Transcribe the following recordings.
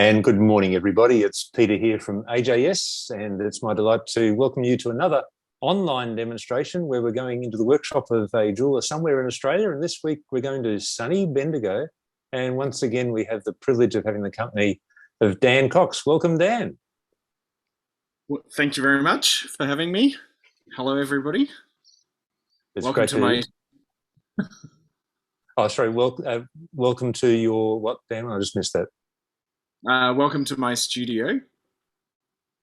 And good morning, everybody. It's Peter here from AJS, and it's my delight to welcome you to another online demonstration where we're going into the workshop of a jeweller somewhere in Australia. And this week we're going to sunny Bendigo. And once again, we have the privilege of having the company of Dan Cox. Welcome, Dan. Well, thank you very much for having me. Hello, everybody. It's welcome to my... Oh, sorry. Welcome to your what, Dan? I just missed that. Welcome to my studio.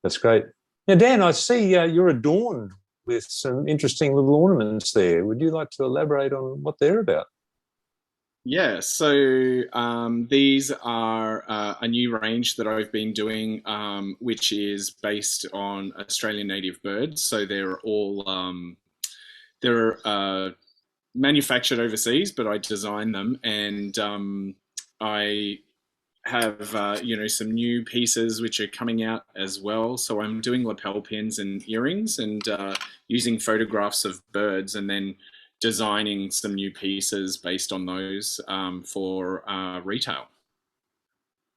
That's great. Now, Dan, I see you're adorned with some interesting little ornaments there. Would you like to elaborate on what they're about? Yeah, so these are a new range that I've been doing, which is based on Australian native birds. So they're all manufactured overseas, but I design them, and I have some new pieces which are coming out as well. So I'm doing lapel pins and earrings, and using photographs of birds, and then designing some new pieces based on those for retail.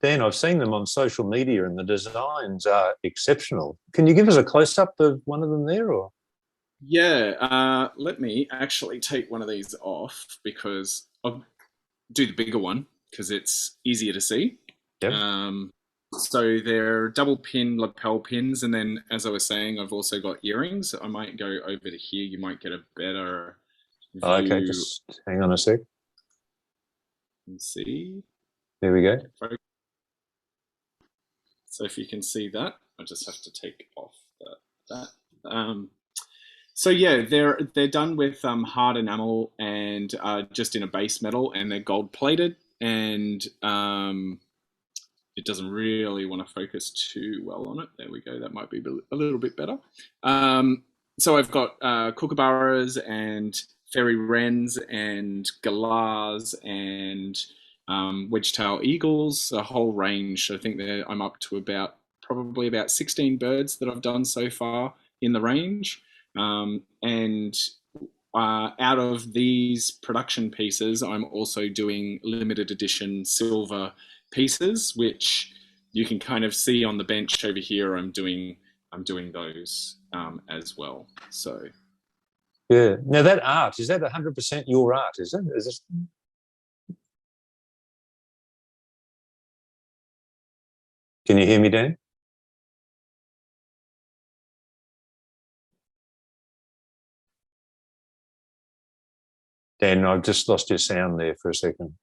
Dan, I've seen them on social media and the designs are exceptional. Can you give us a close-up of one of them there? Or yeah, let me actually take one of these off, because I'll do the bigger one because it's easier to see. Yep. So they're double pin lapel pins, and then, as I was saying, I've also got earrings. I might go over to here. You might get a better view. Okay, just hang on a sec. Let's see. There we go. So if you can see that, I just have to take off that. So yeah, they're done with hard enamel and just in a base metal, and they're gold plated, and it doesn't really want to focus too well on it. There we go. That might be a little bit better. So I've got kookaburras and fairy wrens and galahs and wedge-tail eagles, a whole range. I think I'm up to probably about 16 birds that I've done so far in the range. And out of these production pieces, I'm also doing limited edition silver pieces, which you can kind of see on the bench over here. I'm doing those as well. So yeah. Now that art, is that 100% your art? Is it? Is this... Can you hear me, Dan? Dan, I've just lost your sound there for a second.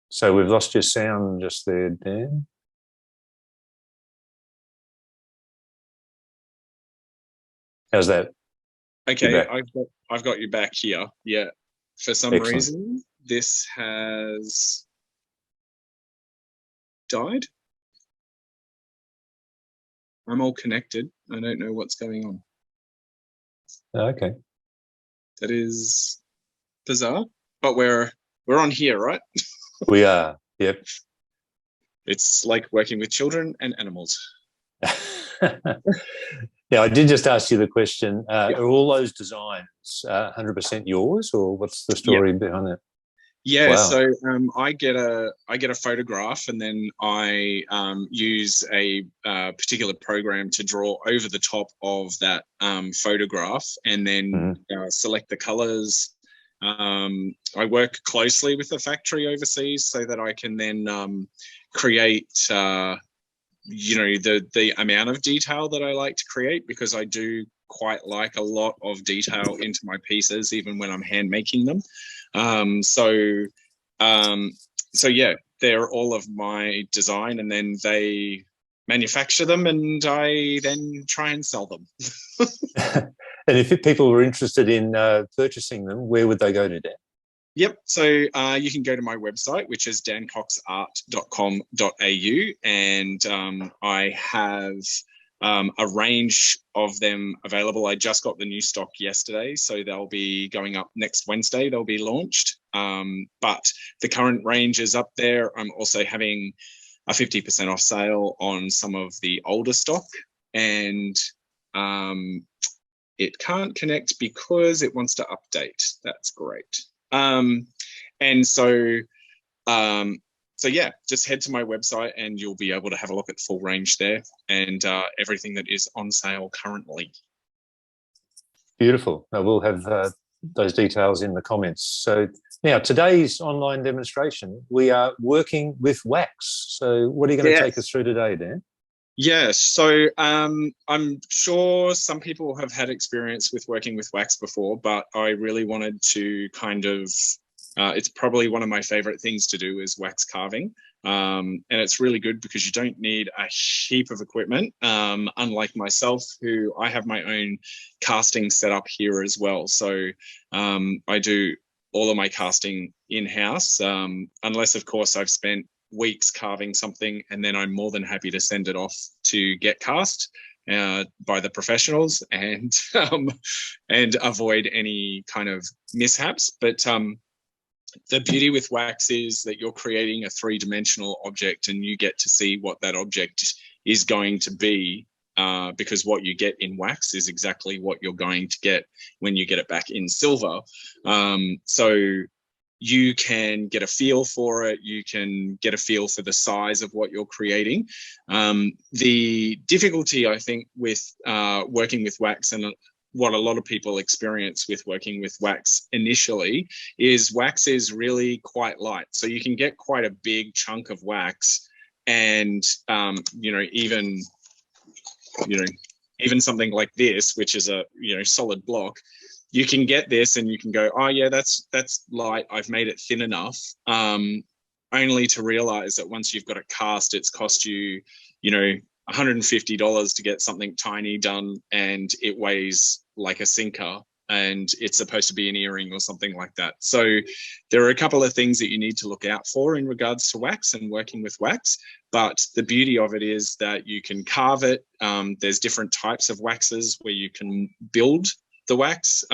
So we've lost your sound just there, Dan. How's that? Okay, I've got you back here. Yeah. For some reason, this has died. I'm all connected. I don't know what's going on. Okay. That is bizarre. But we're on here, right? We are. Yep. It's like working with children and animals. Now, I did just ask you the question, are all those designs 100% yours, or what's the story behind that? Yeah, wow. So I get a photograph, and then I use a particular program to draw over the top of that photograph, and then select the colors. I work closely with the factory overseas so that I can then create the amount of detail that I like to create, because I do quite like a lot of detail into my pieces, even when I'm hand making them. So yeah, they're all of my design, and then they manufacture them, and I then try and sell them. And if people were interested in purchasing them, where would they go to, Dan? Yep. So you can go to my website, which is dancoxart.com.au, and I have a range of them available. I just got the new stock yesterday, so they'll be going up next Wednesday. They'll be launched. But the current range is up there. I'm also having a 50% off sale on some of the older stock, and It can't connect because it wants to update. That's great. And so, yeah, just head to my website and you'll be able to have a look at full range there and everything that is on sale currently. Beautiful. We'll have those details in the comments. So now today's online demonstration, we are working with wax. So what are you going to take us through today, Dan? Yeah, so I'm sure some people have had experience with working with wax before, but I really wanted to kind of, it's probably one of my favorite things to do is wax carving. And it's really good because you don't need a heap of equipment, unlike myself, who I have my own casting set up here as well. So I do all of my casting in-house, unless, of course, I've spent weeks carving something and then I'm more than happy to send it off to get cast by the professionals and avoid any kind of mishaps. But the beauty with wax is that you're creating a three-dimensional object and you get to see what that object is going to be, because what you get in wax is exactly what you're going to get when you get it back in silver. So you can get a feel for it. You can get a feel for the size of what you're creating. The difficulty, I think, with working with wax, and what a lot of people experience with working with wax initially, is wax is really quite light. So you can get quite a big chunk of wax, and even something like this, which is a solid block. You can get this and you can go, oh yeah, that's light. I've made it thin enough. Only to realize that once you've got it cast, it's cost you, $150 to get something tiny done, and it weighs like a sinker, and it's supposed to be an earring or something like that. So there are a couple of things that you need to look out for in regards to wax and working with wax. But the beauty of it is that you can carve it. There's different types of waxes where you can build the wax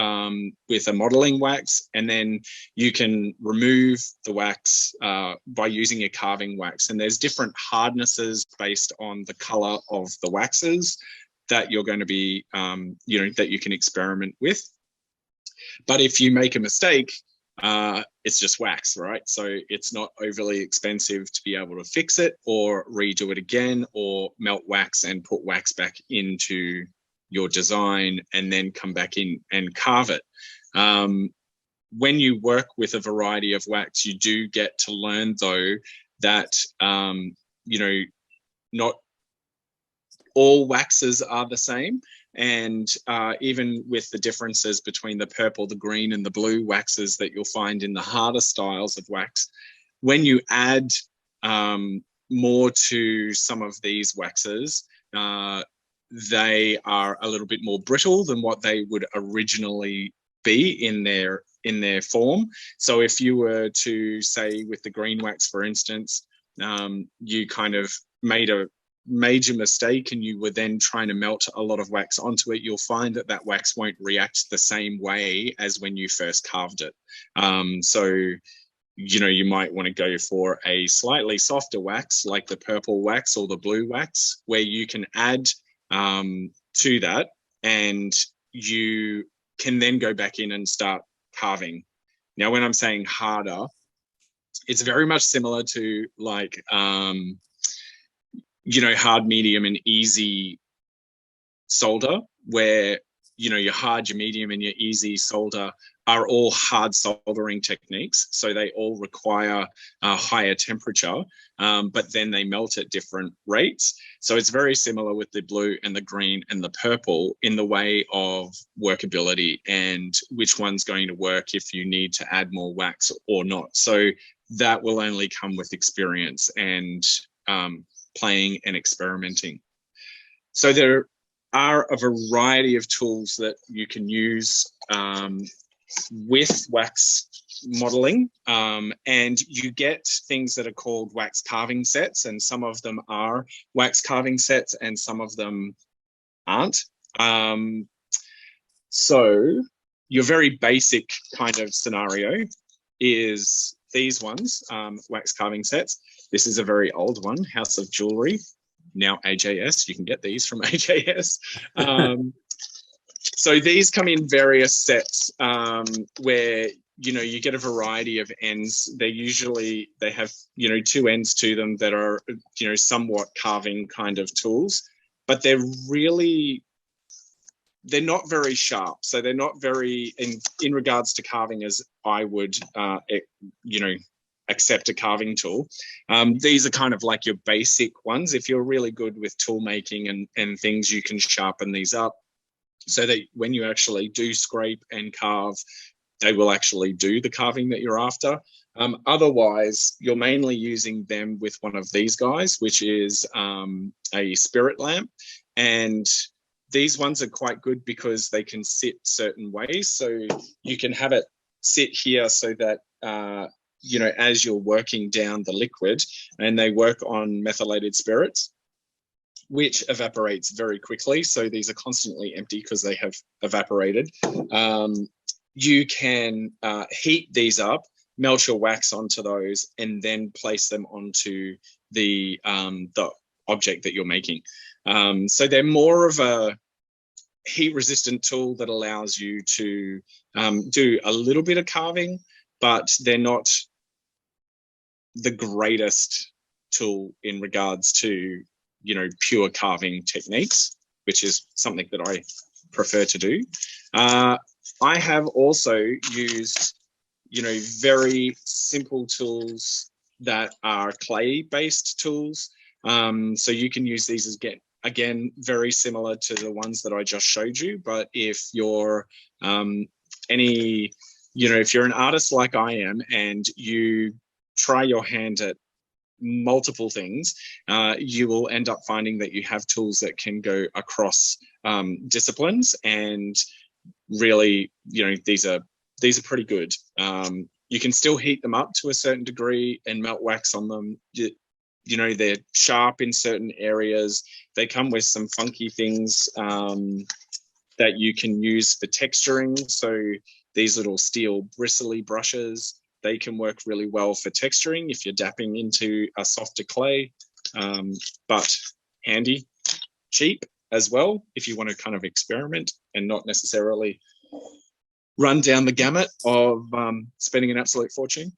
with a modeling wax, and then you can remove the wax by using a carving wax. And there's different hardnesses based on the color of the waxes that you're going to be, that you can experiment with. But if you make a mistake, it's just wax, right? So it's not overly expensive to be able to fix it or redo it again, or melt wax and put wax back into your design and then come back in and carve it. When you work with a variety of wax, you do get to learn, though, that not all waxes are the same. And even with the differences between the purple, the green, and the blue waxes that you'll find in the harder styles of wax, when you add more to some of these waxes, they are a little bit more brittle than what they would originally be in their form. So if you were to say with the green wax, for instance, you kind of made a major mistake and you were then trying to melt a lot of wax onto it, you'll find that that wax won't react the same way as when you first carved it. So you might want to go for a slightly softer wax like the purple wax or the blue wax, where you can add to that, and you can then go back in and start carving. Now, when I'm saying harder, it's very much similar to like, hard, medium, and easy solder, where, your hard, your medium, and your easy solder are all hard soldering techniques. So they all require a higher temperature, but then they melt at different rates. So it's very similar with the blue and the green and the purple in the way of workability and which one's going to work if you need to add more wax or not. So that will only come with experience and playing and experimenting. So there are a variety of tools that you can use with wax modeling, and you get things that are called wax carving sets, and some of them are wax carving sets and some of them aren't. So your very basic kind of scenario is these ones, wax carving sets. This is a very old one, House of Jewelry. now AJS. You can get these from AJS. So these come in various sets where, you get a variety of ends. They have, 2 ends to them that are, somewhat carving kind of tools, but they're not very sharp. So they're not very, in regards to carving as I would, accept a carving tool. These are kind of like your basic ones. If you're really good with tool making and things, you can sharpen these up so that when you actually do scrape and carve, they will actually do the carving that you're after. Otherwise, you're mainly using them with one of these guys, which is a spirit lamp. And these ones are quite good because they can sit certain ways. So you can have it sit here so that, as you're working down the liquid, and they work on methylated spirits, which evaporates very quickly. So these are constantly empty because they have evaporated. You can heat these up, melt your wax onto those, and then place them onto the object that you're making. So they're more of a heat-resistant tool that allows you to do a little bit of carving, but they're not the greatest tool in regards to, pure carving techniques, which is something that I prefer to do. I have also used, very simple tools that are clay-based tools. So you can use these as, again, very similar to the ones that I just showed you. But if you're if you're an artist like I am and you try your hand at multiple things, you will end up finding that you have tools that can go across disciplines, and really, these are pretty good. You can still heat them up to a certain degree and melt wax on them. They're sharp in certain areas. They come with some funky things that you can use for texturing. So these little steel bristly brushes, they can work really well for texturing if you're dapping into a softer clay, but handy, cheap as well if you want to kind of experiment and not necessarily run down the gamut of spending an absolute fortune.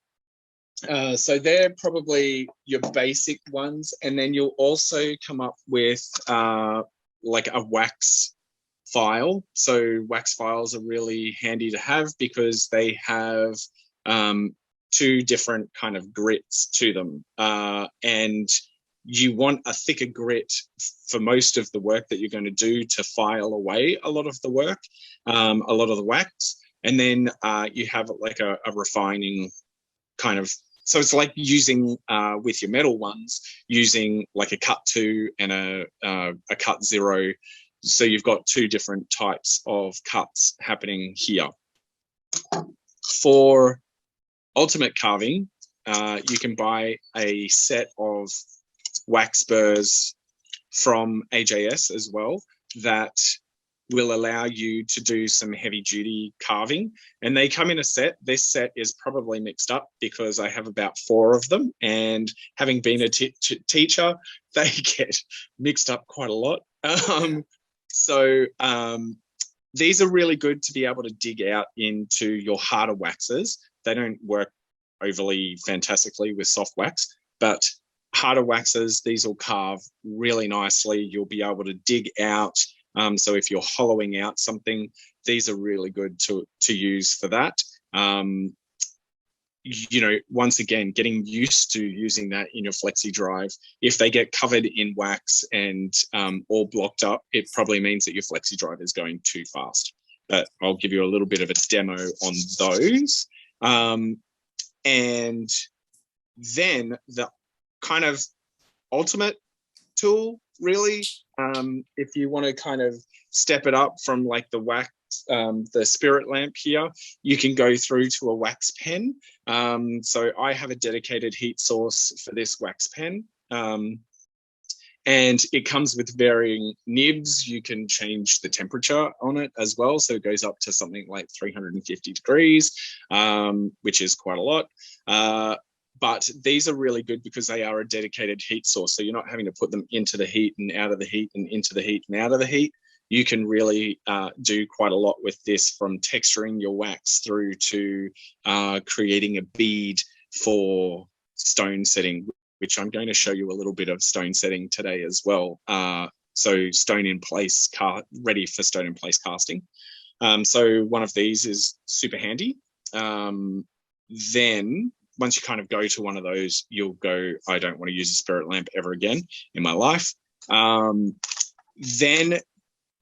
So they're probably your basic ones. And then you'll also come up with like a wax file. So wax files are really handy to have because they have 2 different kind of grits to them. And you want a thicker grit for most of the work that you're going to do to file away a lot of the work, a lot of the wax. And then you have like a refining kind of, so it's like using with your metal ones, using like a cut 2 and a cut 0. So you've got 2 different types of cuts happening here. For ultimate carving, you can buy a set of wax burrs from AJS as well that will allow you to do some heavy duty carving, and they come in a set. This set is probably mixed up because I have about 4 of them, and having been a teacher, they get mixed up quite a lot. These are really good to be able to dig out into your harder waxes. They don't work overly fantastically with soft wax, but harder waxes, these will carve really nicely. You'll be able to dig out. So if you're hollowing out something, these are really good to use for that. Once again, getting used to using that in your flexi drive. If they get covered in wax and all blocked up, it probably means that your flexi drive is going too fast. But I'll give you a little bit of a demo on those. And then the kind of ultimate tool, really, if you want to kind of step it up from like the wax, the spirit lamp here, you can go through to a wax pen. So I have a dedicated heat source for this wax pen. And it comes with varying nibs. You can change the temperature on it as well. So it goes up to something like 350 degrees, which is quite a lot. But these are really good because they are a dedicated heat source. So you're not having to put them into the heat and out of the heat and into the heat and out of the heat. You can really do quite a lot with this, from texturing your wax through to creating a bead for stone setting, which I'm going to show you a little bit of stone setting today as well. So stone in place, ready for stone in place casting. So one of these is super handy. Then once you kind of go to one of those, you'll go, I don't want to use a spirit lamp ever again in my life. Then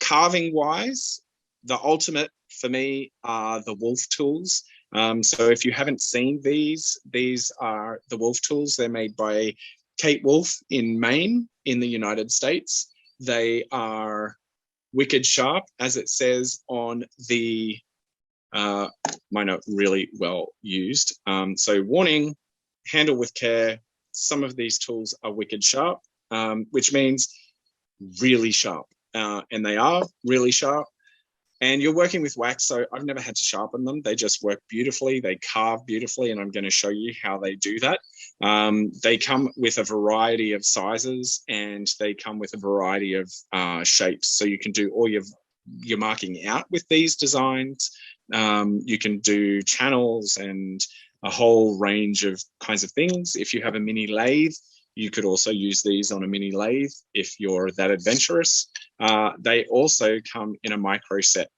carving wise, the ultimate for me are the Wolf tools. So if you haven't seen these are the Wolf tools. They're made by Kate Wolf in Maine in the United States. They are wicked sharp, as it says on the mine are really well used. So warning, handle with care. Some of these tools are wicked sharp, which means really sharp. And they are really sharp. And you're working with wax, so I've never had to sharpen them. They just work beautifully. They carve beautifully, and I'm going to show you how they do that. They come with a variety of sizes, and they come with a variety of shapes. So you can do all your marking out with these designs. You can do channels and a whole range of kinds of things. If you have a mini lathe, you could also use these on a mini lathe if you're that adventurous. They also come in a micro set.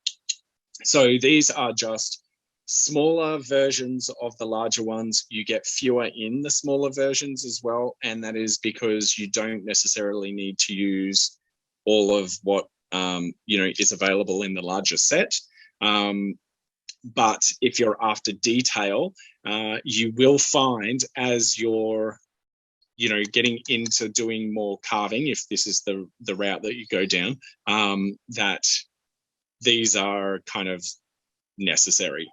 So these are just smaller versions of the larger ones. You get fewer in the smaller versions as well. And that is because you don't necessarily need to use all of what is available in the larger set. But if you're after detail, you will find as you're getting into doing more carving, if this is the route that you go down, that these are kind of necessary.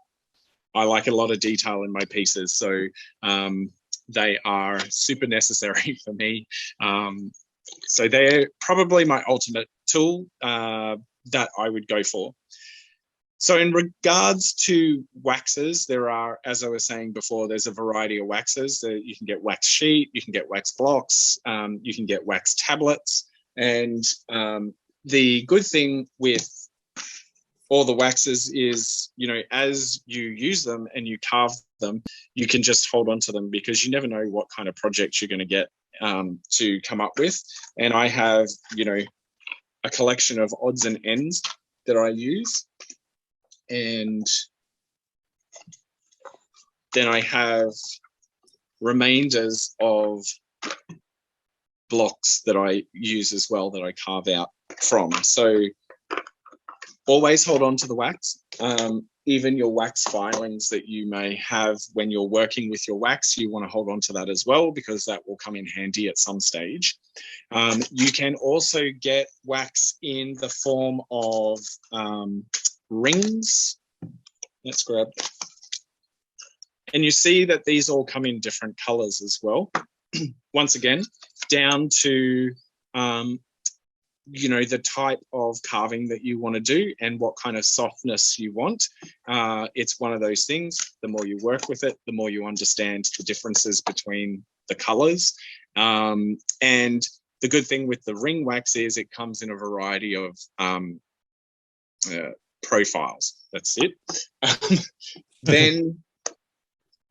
I like a lot of detail in my pieces, so they are super necessary for me. So they're probably my ultimate tool that I would go for. So in regards to waxes, there are, as I was saying before, there's a variety of waxes. You can get wax sheet, you can get wax blocks, you can get wax tablets. And the good thing with all the waxes is, as you use them and you carve them, you can just hold on to them because you never know what kind of project you're going to get to come up with. And I have, a collection of odds and ends that I use. And then I have remainders of blocks that I use as well that I carve out from. So always hold on to the wax. Even your wax filings that you may have when you're working with your wax, you want to hold on to that as well because that will come in handy at some stage. You can also get wax in the form of rings. Let's grab. And you see that these all come in different colors as well. Once again, down to the type of carving that you want to do and what kind of softness you want. It's one of those things. The more you work with it, the more you understand the differences between the colors. And the good thing with the ring wax is it comes in a variety of profiles. That's it. Then,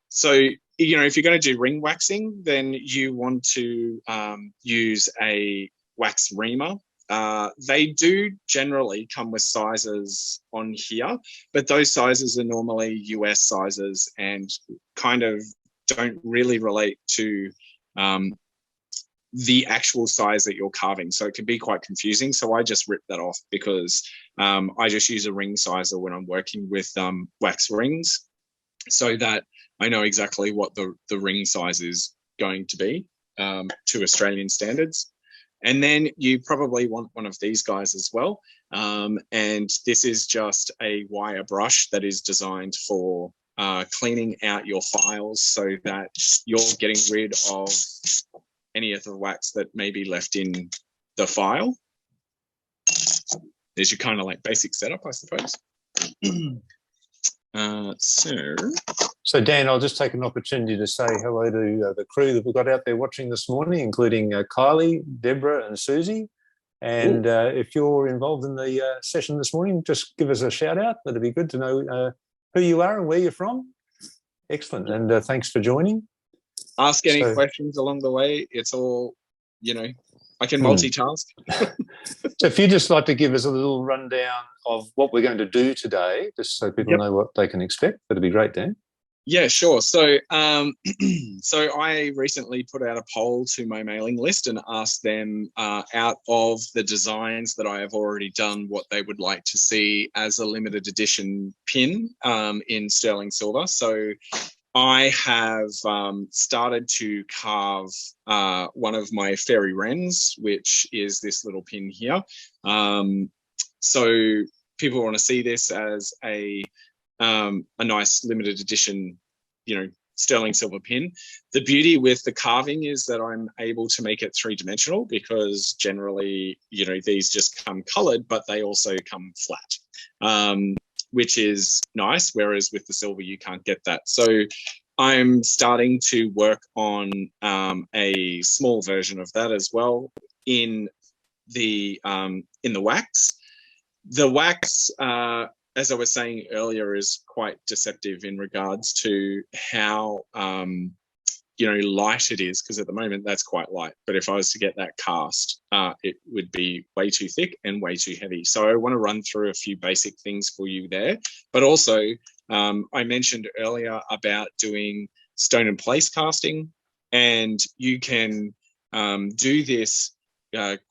so, if you're going to do ring waxing, then you want to use a wax reamer. They do generally come with sizes on here, but those sizes are normally US sizes and kind of don't really relate to the actual size that you're carving. So it can be quite confusing. So I just rip that off because I just use a ring sizer when I'm working with wax rings so that I know exactly what the ring size is going to be to Australian standards. And then you probably want one of these guys as well. And this is just a wire brush that is designed for cleaning out your files so that you're getting rid of any of the wax that may be left in the file. There's your kind of like basic setup, I suppose. So So, Dan, I'll just take an opportunity to say hello to the crew that we've got out there watching this morning, including Kylie, Deborah, and Susie. And if you're involved in the session this morning, just give us a shout out. That'd be good to know who you are and where you're from. Excellent. And thanks for joining. Ask any questions along the way. It's all, I can multitask. So if you'd just like to give us a little rundown of what we're going to do today, just so people know what they can expect, that'd be great, Dan. Yeah, sure. So, so I recently put out a poll to my mailing list and asked them out of the designs that I have already done, what they would like to see as a limited edition pin in sterling silver. So I have started to carve one of my fairy wrens, which is this little pin here. So people want to see this as a nice limited edition, sterling silver pin. The beauty with the carving is that I'm able to make it three-dimensional because generally, these just come colored, but they also come flat, which is nice. Whereas with the silver, you can't get that. So I'm starting to work on a small version of that as well in the wax. The wax, as I was saying earlier, is quite deceptive in regards to how, light it is, because at the moment that's quite light. But if I was to get that cast, it would be way too thick and way too heavy. So I want to run through a few basic things for you there. But also, I mentioned earlier about doing stone and place casting, and you can do this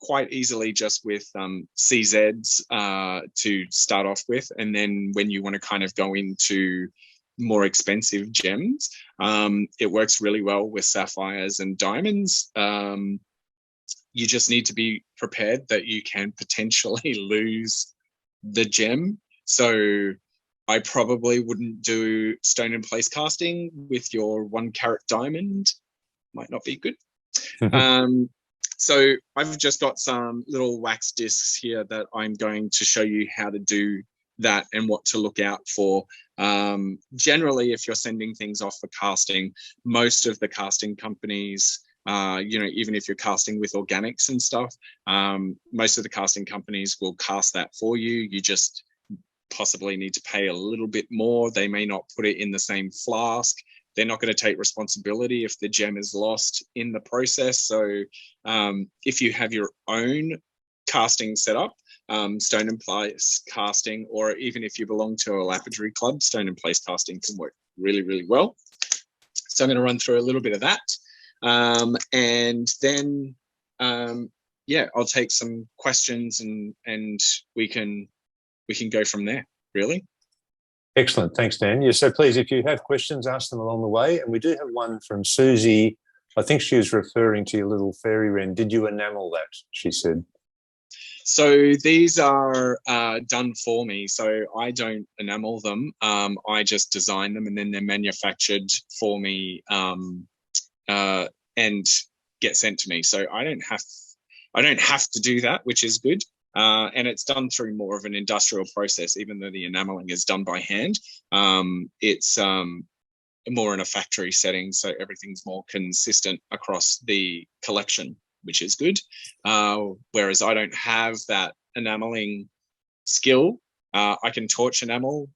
quite easily just with CZs to start off with. And then when you want to kind of go into more expensive gems, it works really well with sapphires and diamonds. You just need to be prepared that you can potentially lose the gem. So I probably wouldn't do stone and place casting with your 1 carat diamond. Might not be good. So I've just got some little wax discs here that I'm going to show you how to do that and what to look out for. Generally, if you're sending things off for casting, most of the casting companies, even if you're casting with organics and stuff, most of the casting companies will cast that for you. You just possibly need to pay a little bit more. They may not put it in the same flask. They're not going to take responsibility if the gem is lost in the process. So if you have your own casting setup, stone and place casting, or even if you belong to a lapidary club, stone and place casting can work really, really well. So I'm going to run through a little bit of that. And then, I'll take some questions and we can go from there, really. Excellent. Thanks, Dan. Yeah, so please, if you have questions, ask them along the way. And we do have one from Susie. I think she was referring to your little fairy wren. Did you enamel that, she said? So these are done for me. So I don't enamel them. I just design them and then they're manufactured for me and get sent to me. So I don't have to do that, which is good. And it's done through more of an industrial process, even though the enameling is done by hand. It's more in a factory setting, so everything's more consistent across the collection, which is good. Whereas I don't have that enameling skill. I can torch enamel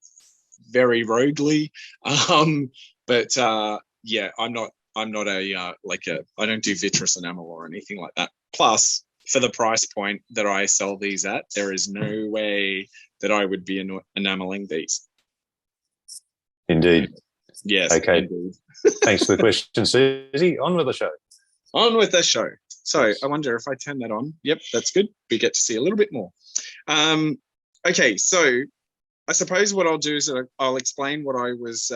very roguely, but I'm not I don't do vitreous enamel or anything like that. Plus, for the price point that I sell these at, there is no way that I would be enameling these. Indeed. Yes. Okay. Indeed. Thanks for the question, Susie. On with the show. On with the show. So I wonder if I turn that on. Yep, that's good. We get to see a little bit more. Okay, so I suppose what I'll do is I'll explain what I was,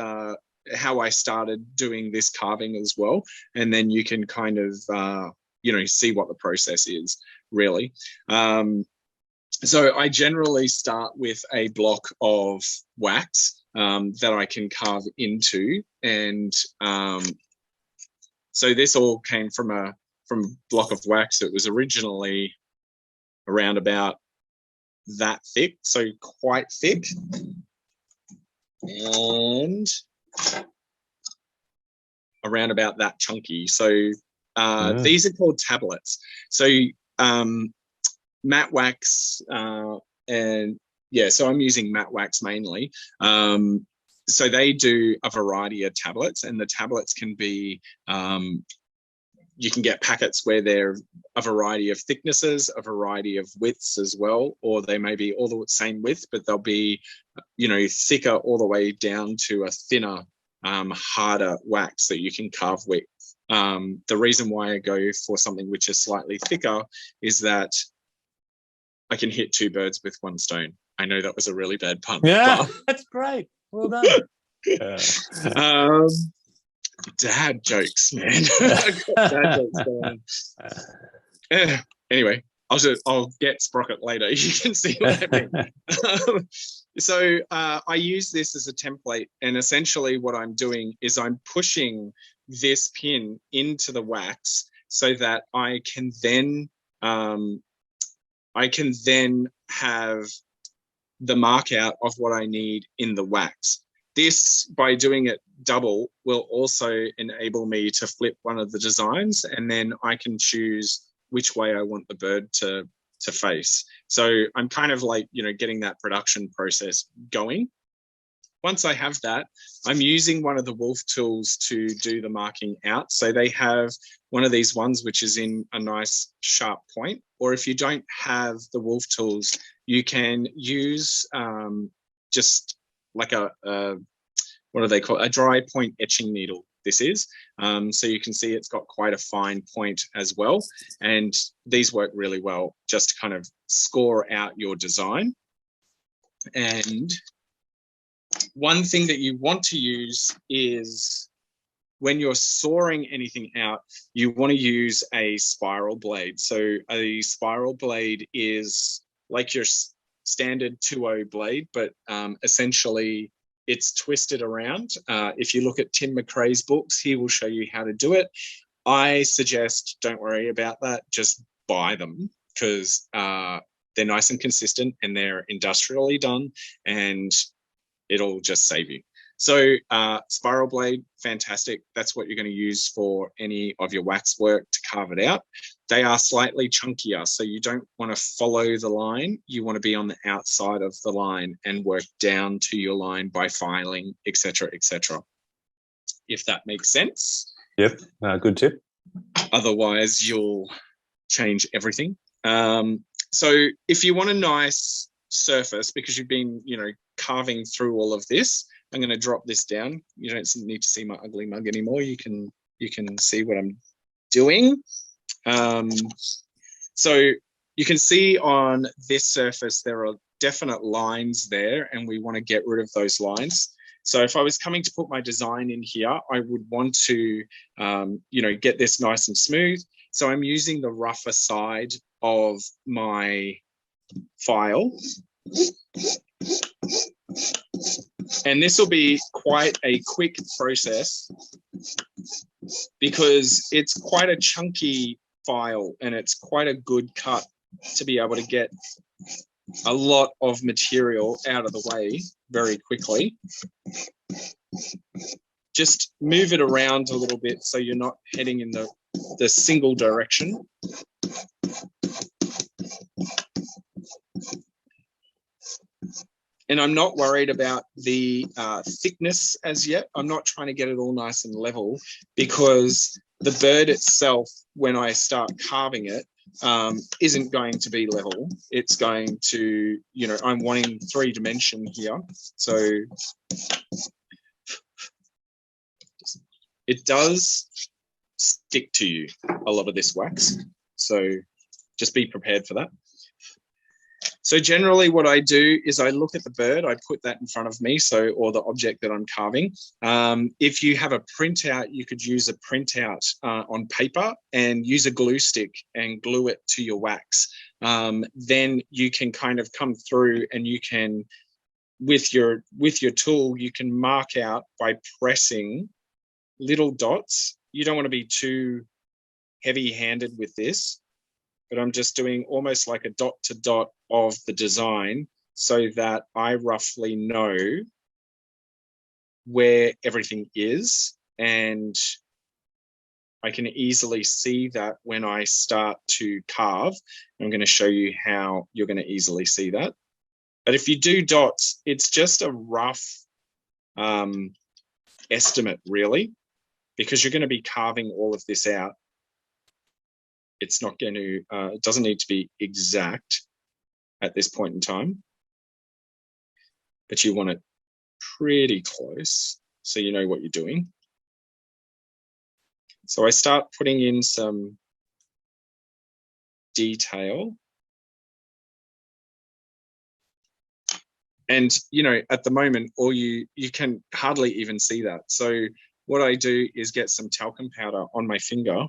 how I started doing this carving as well, and then you can kind of see what the process is, really. So I generally start with a block of wax that I can carve into. And so this all came from a block of wax that was originally around about that thick, so quite thick. And around about that chunky. So these are called tablets. So matte wax, and yeah, so I'm using matte wax mainly. So they do a variety of tablets, and the tablets can be, you can get packets where they're a variety of thicknesses, a variety of widths as well, or they may be all the same width, but they'll be, thicker all the way down to a thinner, harder wax that you can carve with. The reason why I go for something which is slightly thicker is that I can hit two birds with one stone. I know that was a really bad pun. Yeah, that's great. Well done. Dad jokes, man. I've got dad jokes going on. Anyway, I'll get Sprocket later. You can see what I mean. So I use this as a template, and essentially what I'm doing is I'm pushing this pin into the wax so that I can then have the mark out of what I need in the wax. This, by doing it double, will also enable me to flip one of the designs, and then I can choose which way I want the bird to face. So I'm kind of like, getting that production process going. Once I have that, I'm using one of the Wolf tools to do the marking out. So they have one of these ones which is in a nice sharp point, or if you don't have the Wolf tools, you can use just like what do they call it? A dry point etching needle. This is so you can see it's got quite a fine point as well, and these work really well just to kind of score out your design. And one thing that you want to use is when you're sawing anything out, you want to use a spiral blade. So a spiral blade is like your standard 2.0 blade, but essentially it's twisted around. If you look at Tim McRae's books, he will show you how to do it. I suggest don't worry about that. Just buy them, because they're nice and consistent and they're industrially done, and it'll just save you. So spiral blade, fantastic. That's what you're going to use for any of your wax work to carve it out. They are slightly chunkier, so you don't want to follow the line. You want to be on the outside of the line and work down to your line by filing, etc., etc. If that makes sense. Yep, good tip. Otherwise, you'll change everything. So if you want a nice surface, because you've been, carving through all of this, I'm going to drop this down. You don't need to see my ugly mug anymore. You can see what I'm doing. So you can see on this surface there are definite lines there, and we want to get rid of those lines. So if I was coming to put my design in here, I would want to, get this nice and smooth. So I'm using the rougher side of my file. And this will be quite a quick process because it's quite a chunky file and it's quite a good cut to be able to get a lot of material out of the way very quickly. Just move it around a little bit so you're not heading in the single direction. And I'm not worried about the thickness as yet. I'm not trying to get it all nice and level, because the bird itself, when I start carving it, isn't going to be level. It's going to, I'm wanting 3-dimension here. So it does stick to you, a lot of this wax. So just be prepared for that. So generally what I do is I look at the bird, I put that in front of me, or the object that I'm carving. If you have a printout, you could use a printout on paper and use a glue stick and glue it to your wax. Then you can kind of come through and you can, with your tool, you can mark out by pressing little dots. You don't want to be too heavy-handed with this, but I'm just doing almost like a dot to dot of the design so that I roughly know where everything is. And I can easily see that when I start to carve. I'm going to show you how you're going to easily see that. But if you do dots, it's just a rough estimate, really, because you're going to be carving all of this out. It's not going to, it doesn't need to be exact at this point in time, but you want it pretty close so you know what you're doing. So I start putting in some detail. And, you know, at the moment, you can hardly even see that. So what I do is get some talcum powder on my finger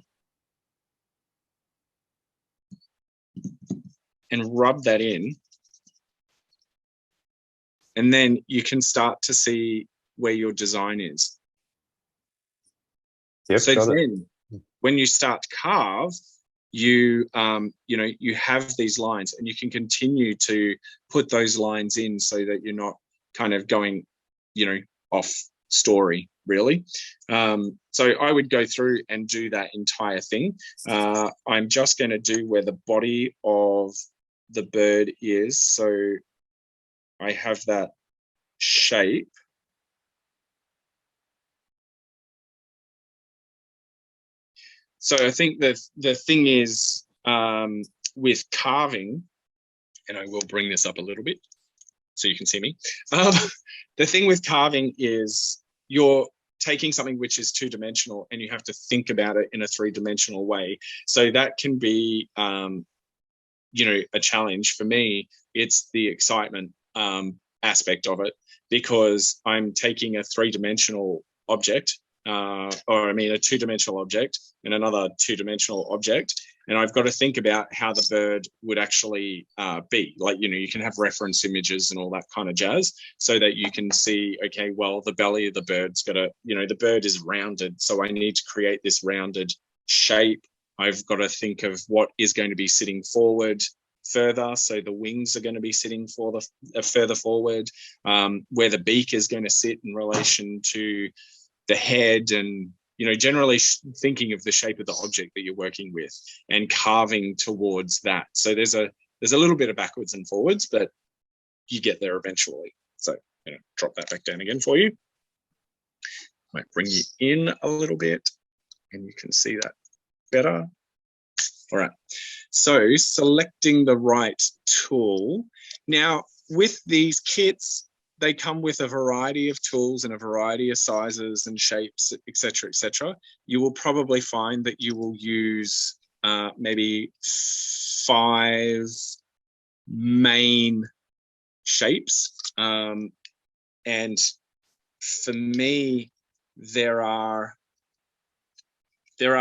and rub that in. And then you can start to see where your design is. Yep, so then when you start to carve, you know, you have these lines and you can continue to put those lines in so that you're not kind of going, you know, off story, really. So I would go through and do that entire thing. I'm just going to do where the body of the bird is. So I have that shape. So I think that the thing is with carving, and I will bring this up a little bit so you can see me. The thing with carving is you're taking something which is two-dimensional and you have to think about it in a three-dimensional way. So that can be, you know, a challenge. For me, it's the excitement aspect of it, because I'm taking a three-dimensional object, or I mean a two-dimensional object and another two-dimensional object, and I've got to think about how the bird would actually be. Like, you know, you can have reference images and all that kind of jazz so that you can see, okay, well, the belly of the bird's got to, you know, the bird is rounded, so I need to create this rounded shape. I've got to think of what is going to be sitting forward further, so the wings are going to be sitting for the further forward, where the beak is going to sit in relation to the head, and, you know, generally thinking of the shape of the object that you're working with and carving towards that. So there's a little bit of backwards and forwards, but you get there eventually. So I'm going to drop that back down again for you. Might bring you in a little bit and you can see that better. All right, so selecting the right tool. Now, with these kits, they come with a variety of tools and a variety of sizes and shapes, etc., etc. You will probably find that you will use maybe 5 main shapes. And for me, there are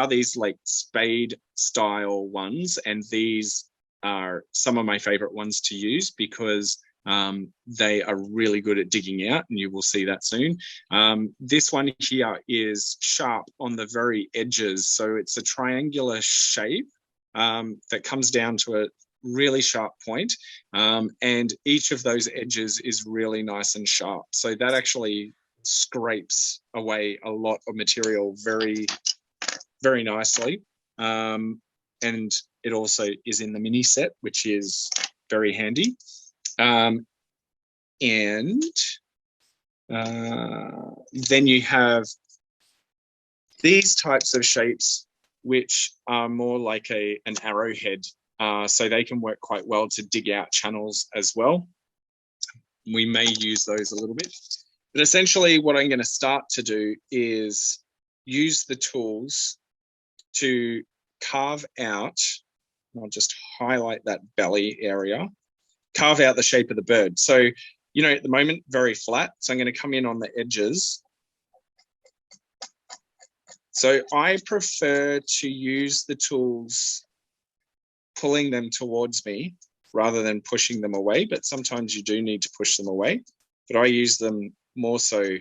these like spade style ones, and these are some of my favorite ones to use because they are really good at digging out, and you will see that soon. This one here is sharp on the very edges, so it's a triangular shape that comes down to a really sharp point, and each of those edges is really nice and sharp, so that actually scrapes away a lot of material very, very nicely. And it also is in the mini set, which is very handy. And then you have these types of shapes, which are more like an arrowhead. So they can work quite well to dig out channels as well. We may use those a little bit. But essentially what I'm going to start to do is use the tools to carve out, I'll just highlight that belly area, carve out the shape of the bird. So, you know, at the moment, very flat. So I'm going to come in on the edges. So I prefer to use the tools pulling them towards me rather than pushing them away, but sometimes you do need to push them away. But I use them more so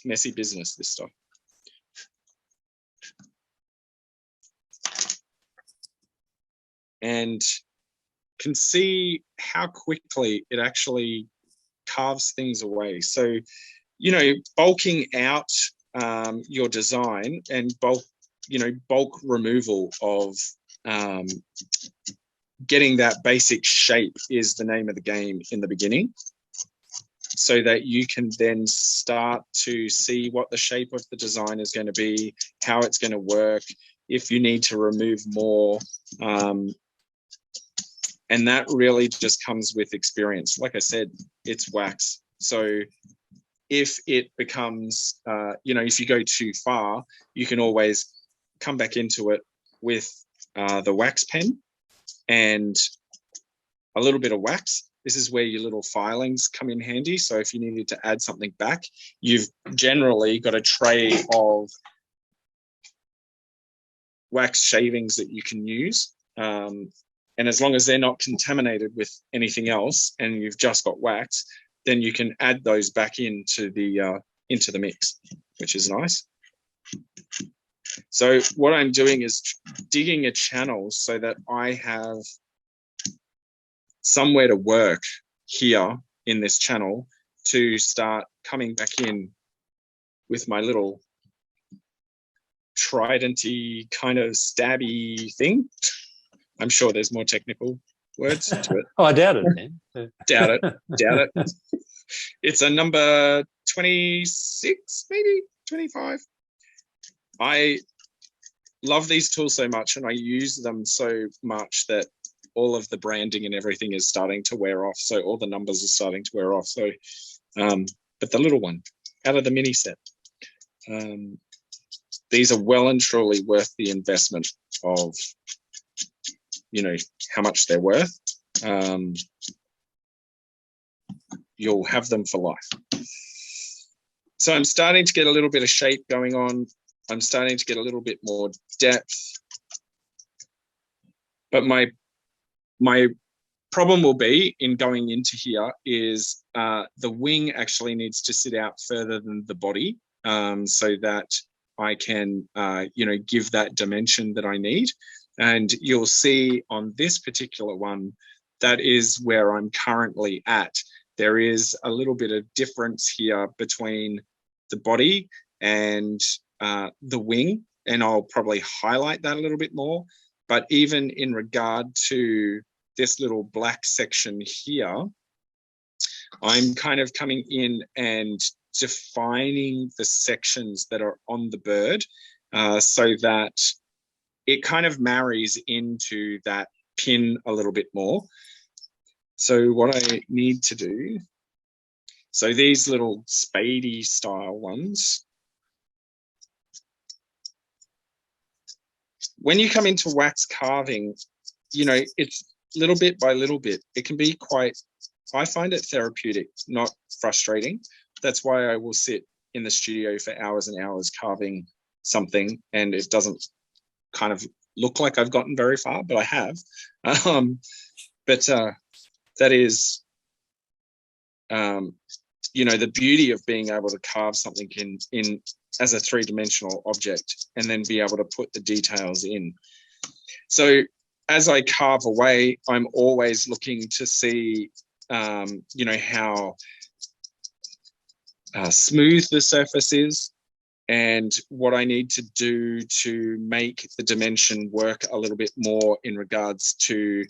messy business, this stuff. And can see how quickly it actually carves things away. So, you know, bulking out your design and bulk removal of getting that basic shape is the name of the game in the beginning, so that you can then start to see what the shape of the design is going to be, how it's going to work, if you need to remove more. And that really just comes with experience. Like I said, it's wax. So if it becomes, if you go too far, you can always come back into it with the wax pen and a little bit of wax. This is where your little filings come in handy. So if you needed to add something back, you've generally got a tray of wax shavings that you can use. And as long as they're not contaminated with anything else and you've just got wax, then you can add those back into the mix, which is nice. So what I'm doing is digging a channel so that I have somewhere to work here in this channel to start coming back in with my little trident-y kind of stabby thing. I'm sure there's more technical words to it. Oh, I doubt it, man. Doubt it. It's a number 26, maybe 25. I love these tools so much and I use them so much that all of the branding and everything is starting to wear off. So all the numbers are starting to wear off. So, but the little one out of the mini set, these are well and truly worth the investment of, how much they're worth. You'll have them for life. So I'm starting to get a little bit of shape going on. I'm starting to get a little bit more depth. But my problem will be in going into here is the wing actually needs to sit out further than the body, so that I can, give that dimension that I need. And you'll see on this particular one, that is where I'm currently at. There is a little bit of difference here between the body and the wing, and I'll probably highlight that a little bit more. But even in regard to this little black section here, I'm kind of coming in and defining the sections that are on the bird, so that it kind of marries into that pin a little bit more. So what I need to do, so these little spadey style ones, when you come into wax carving, it's little bit by little bit. It can be I find it therapeutic, not frustrating. That's why I will sit in the studio for hours and hours carving something, and it doesn't kind of look like I've gotten very far, but I have. That is, the beauty of being able to carve something in as a three-dimensional object and then be able to put the details in. So as I carve away, I'm always looking to see, how smooth the surface is and what I need to do to make the dimension work a little bit more in regards to,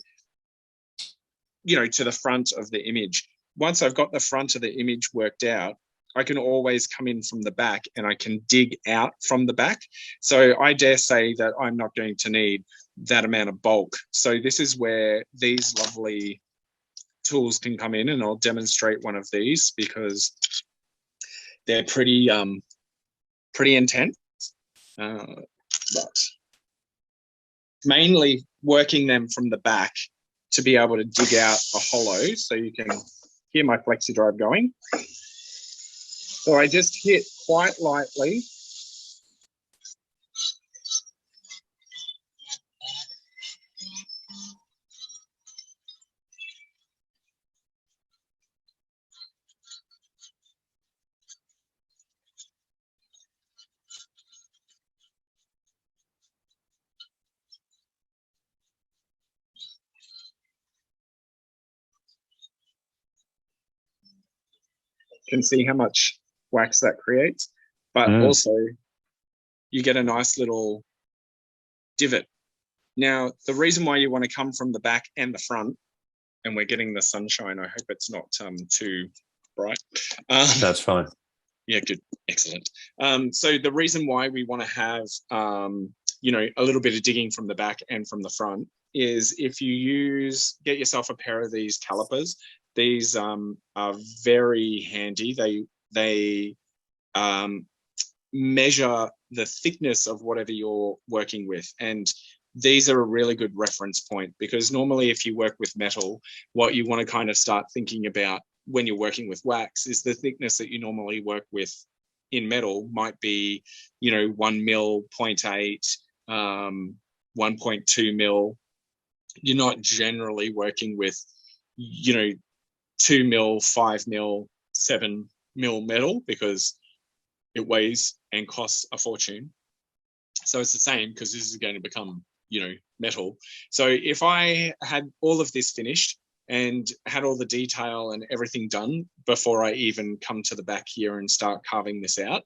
to the front of the image. Once I've got the front of the image worked out, I can always come in from the back and I can dig out from the back. So I dare say that I'm not going to need that amount of bulk. So this is where these lovely tools can come in, and I'll demonstrate one of these because they're pretty intense. But mainly working them from the back to be able to dig out a hollow, so you can hear my flexi drive going. So I just hit quite lightly. can see how much wax that creates, but also you get a nice little divot. Now, the reason why you want to come from the back and the front, and we're getting the sunshine, I hope it's not too bright. That's fine. Yeah, good. Excellent. So the reason why we want to have, a little bit of digging from the back and from the front is if you get yourself a pair of these calipers. These are very handy. They measure the thickness of whatever you're working with. And these are a really good reference point, because normally if you work with metal, what you want to kind of start thinking about when you're working with wax is the thickness that you normally work with in metal might be, 1 mil, 0.8, 1.2 mil. You're not generally working with, 2 mil, 5 mil, 7 mil metal, because it weighs and costs a fortune. So it's the same, because this is going to become, metal. So if I had all of this finished and had all the detail and everything done before I even come to the back here and start carving this out,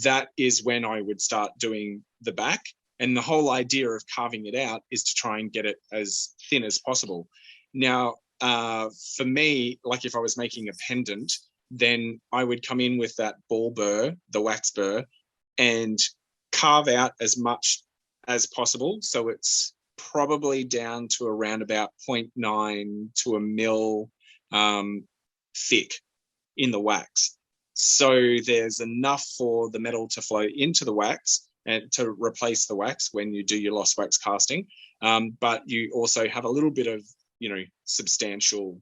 that is when I would start doing the back. And the whole idea of carving it out is to try and get it as thin as possible. Now, for me, like if I was making a pendant, then I would come in with that ball burr, the wax burr, and carve out as much as possible. So it's probably down to around about 0.9 to a mil thick in the wax. So there's enough for the metal to flow into the wax and to replace the wax when you do your lost wax casting. But you also have a little bit of, substantial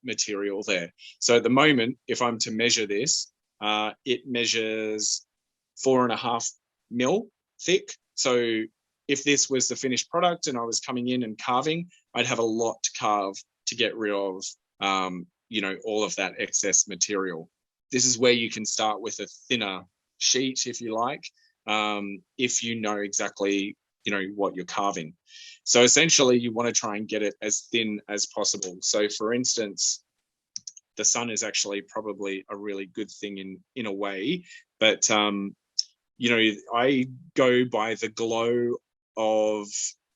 material there. So at the moment, if I'm to measure this, it measures 4.5 mil thick. So if this was the finished product and I was coming in and carving, I'd have a lot to carve to get rid of, all of that excess material. This is where you can start with a thinner sheet, if you like, if you know exactly, what you're carving. So essentially, you want to try and get it as thin as possible. So for instance, the sun is actually probably a really good thing in a way, but I go by the glow of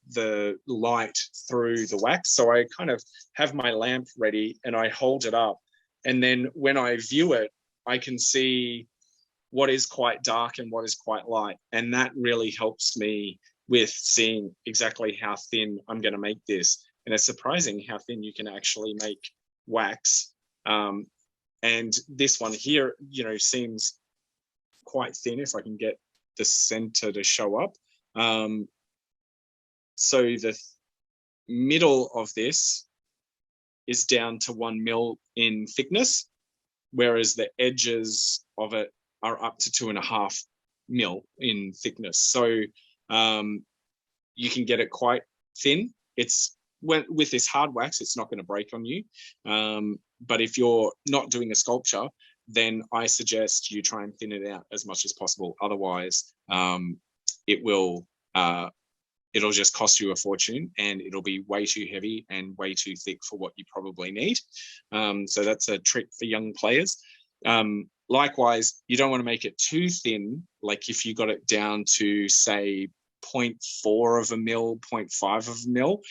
the light through the wax. So I kind of have my lamp ready and I hold it up. And then when I view it, I can see what is quite dark and what is quite light. And that really helps me with seeing exactly how thin I'm going to make this. And it's surprising how thin you can actually make wax. And this one here, seems quite thin if I can get the center to show up. So the middle of this is down to 1 mil in thickness, whereas the edges of it are up to 2.5 mil in thickness. So you can get it quite thin. With this hard wax, it's not going to break on you. But if you're not doing a sculpture, then I suggest you try and thin it out as much as possible. Otherwise, it'll just cost you a fortune and it'll be way too heavy and way too thick for what you probably need. So that's a trick for young players. Likewise, you don't want to make it too thin. Like if you got it down to say 0.4 of a mil, 0.5 of a mil,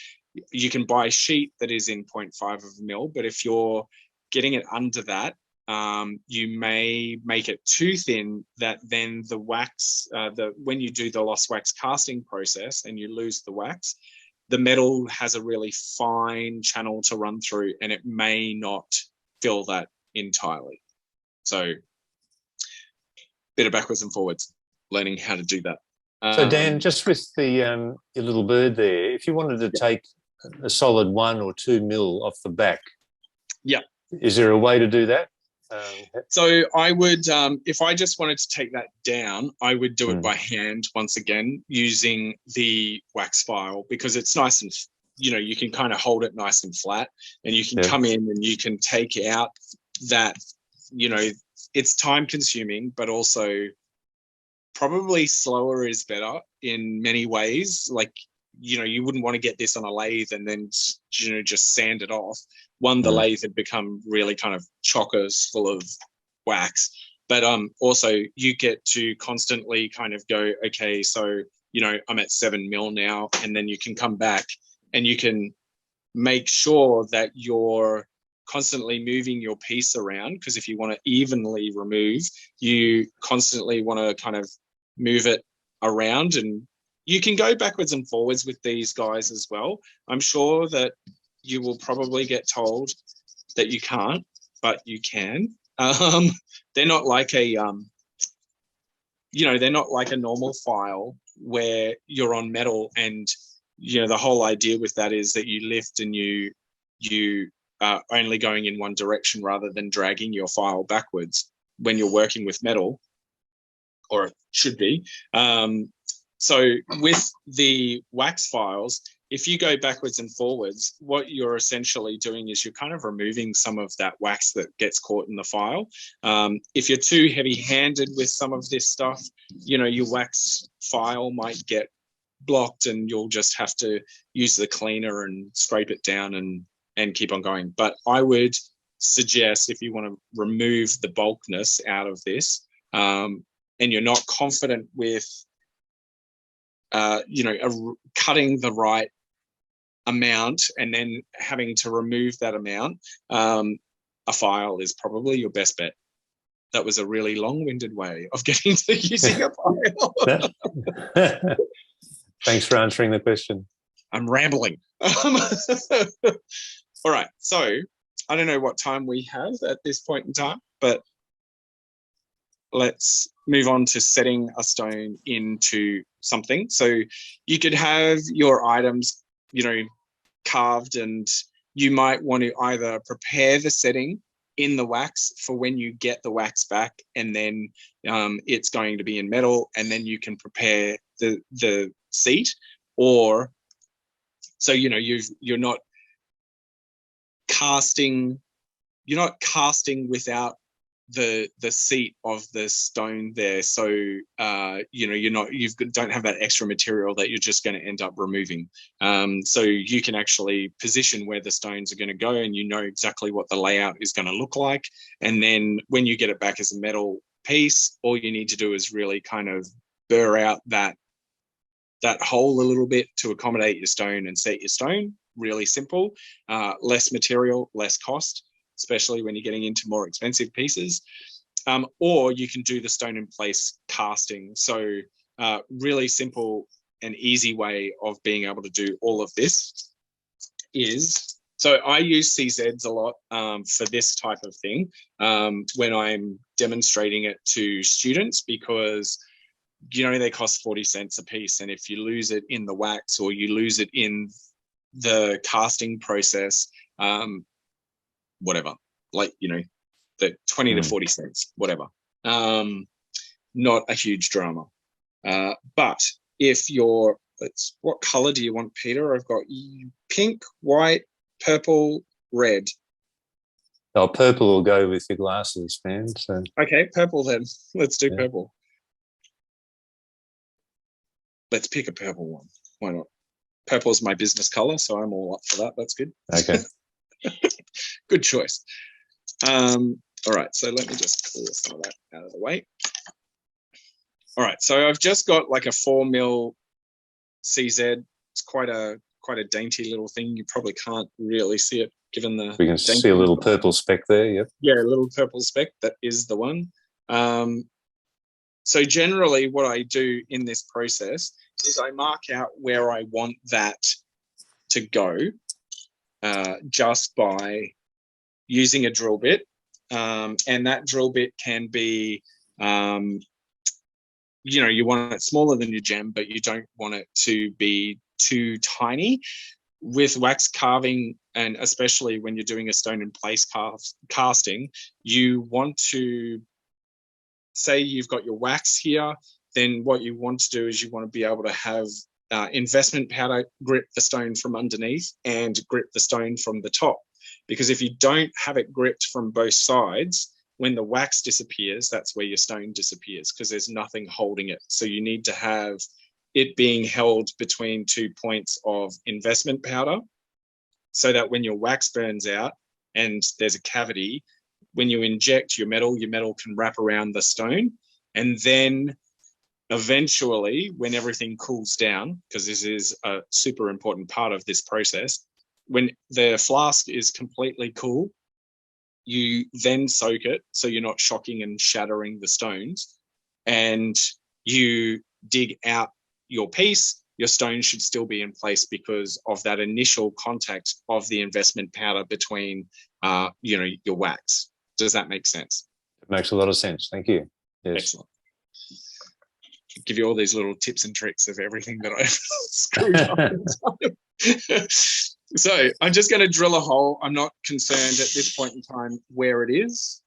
you can buy a sheet that is in 0.5 of a mil. But if you're getting it under that, you may make it too thin that then the wax, when you do the lost wax casting process and you lose the wax, the metal has a really fine channel to run through and it may not fill that entirely. So bit of backwards and forwards, learning how to do that. So Dan, just with the your little bird there, if you wanted to take a solid 1 or 2 mil off the back, is there a way to do that? So I would, if I just wanted to take that down, I would do it by hand once again using the wax file, because it's nice and, you can kind of hold it nice and flat and you can come in and you can take out that, it's time consuming, but also probably slower is better in many ways. Like, you wouldn't want to get this on a lathe and then, just sand it off. The lathe had become really kind of chockers full of wax. But also you get to constantly kind of go, okay, so, you know, I'm at 7 mil now, and then you can come back and you can make sure that you're constantly moving your piece around, because if you want to evenly remove, you constantly want to kind of move it around, and you can go backwards and forwards with these guys as well. I'm sure that you will probably get told that you can't, but you can. They're not like a they're not like a normal file where you're on metal, and you know the whole idea with that is that you lift and you are only going in one direction rather than dragging your file backwards when you're working with metal, or it should be. So with the wax files, if you go backwards and forwards, what you're essentially doing is you're kind of removing some of that wax that gets caught in the file. If you're too heavy-handed with some of this stuff, you know, your wax file might get blocked, and you'll just have to use the cleaner and scrape it down and keep on going. But I would suggest, if you want to remove the bulkness out of this, and you're not confident with cutting the right amount and then having to remove that amount, a file is probably your best bet. That was a really long-winded way of getting to using a file. Thanks for answering the question. I'm rambling. All right, so I don't know what time we have at this point in time, but let's move on to setting a stone into something. So you could have your items, you know, carved, and you might want to either prepare the setting in the wax for when you get the wax back, and then it's going to be in metal, and then you can prepare the seat. Or so, you know, you're not casting without the seat of the stone there. So you don't have that extra material that you're just going to end up removing. So you can actually position where the stones are going to go, and you know exactly what the layout is going to look like. And then when you get it back as a metal piece, all you need to do is really kind of burr out that hole a little bit to accommodate your stone and set your stone. Really simple, less material, less cost, especially when you're getting into more expensive pieces. Or you can do the stone in place casting. So really simple and easy way of being able to do all of this is, so I use CZs a lot for this type of thing when I'm demonstrating it to students, because you know they cost 40 cents a piece, and if you lose it in the wax or you lose it in the casting process, whatever, like, you know, the 20 to 40 cents, whatever. Not a huge drama. But if you're, what color do you want, Peter? I've got pink, white, purple, red. Oh, purple will go with your glasses, man. So okay, purple then. Let's do purple. Let's pick a purple one. Why not? Purple is my business color, so I'm all up for that. That's good. Okay. Good choice. All right, so let me just clear some of that out of the way. All right, so I've just got like a 4 mil CZ. It's quite a dainty little thing. You probably can't really see it given the. We can see a little purple speck there. Yep. Yeah, a little purple speck. That is the one. So generally, what I do in this process is I mark out where I want that to go, just by using a drill bit, and that drill bit can be, you want it smaller than your gem, but you don't want it to be too tiny. With wax carving, and especially when you're doing a stone in place casting, you want to say you've got your wax here. Then what you want to do is you want to be able to have investment powder grip the stone from underneath and grip the stone from the top. Because if you don't have it gripped from both sides, when the wax disappears, that's where your stone disappears, because there's nothing holding it. So you need to have it being held between 2 points of investment powder, so that when your wax burns out and there's a cavity, when you inject your metal can wrap around the stone. And then eventually, when everything cools down, because this is a super important part of this process, when the flask is completely cool, you then soak it so you're not shocking and shattering the stones, and you dig out your piece. Your stone should still be in place because of that initial contact of the investment powder between, your wax. Does that make sense? It makes a lot of sense. Thank you. Yes. Excellent. Give you all these little tips and tricks of everything that I've screwed up in time. So I'm just going to drill a hole. I'm not concerned at this point in time where it is.